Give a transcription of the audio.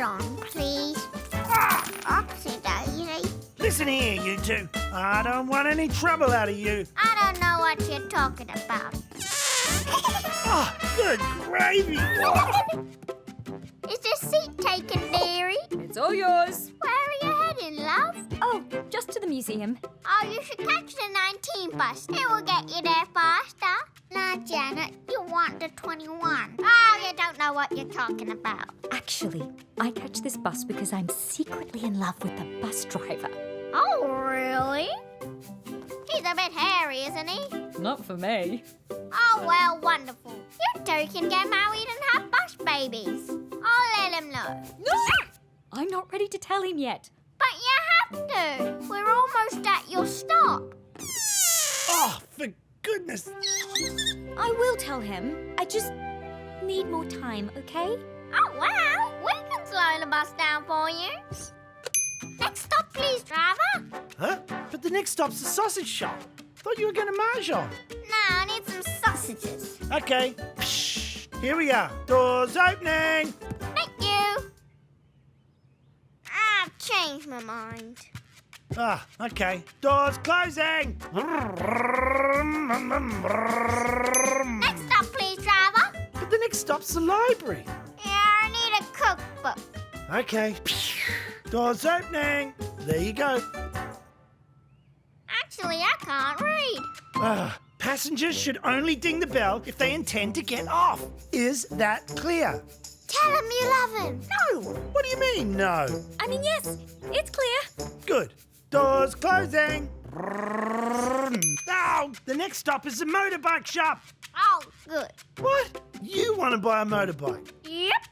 on, please. Oopsie daisy. Listen here, you two. I don't want any trouble out of you. I don't know what you're talking about. Oh, good gravy. Is this seat taken, dearie? It's all yours. Where are you heading, love? Oh, just to the museum. Oh, you should catch the 19 bus. It will get you there faster. Nah, Janet, you want the 21. Oh, you don't know what you're talking about. Actually, I catch this bus because I'm secretly in love with the bus driver. Oh, really? He's a bit hairy, isn't he? Not for me. Oh, well, wonderful. You two can get married and have bus babies. I'll let him know. No! I'm not ready to tell him yet. But you have to. We're almost at your stop. Oh, for goodness. I will tell him. I just need more time, okay? Oh, well, we can slow the bus down for you. Next stop, please, driver. Huh? But the next stop's the sausage shop. Thought you were going to mahjong. No, I need some sausages. Okay. Psh, here we are. Doors opening. Thank you. I've changed my mind. Ah, okay. Doors closing. Next stop, please, driver. But the next stop's the library. Yeah, I need a cookbook. Okay. Doors opening. There you go. Actually, I can't read. Passengers should only ding the bell if they intend to get off. Is that clear? Tell him you love him. No. What do you mean, no? I mean, yes, it's clear. Good. Doors closing. Oh, the next stop is the motorbike shop. Oh, good. What? You want to buy a motorbike? Yep.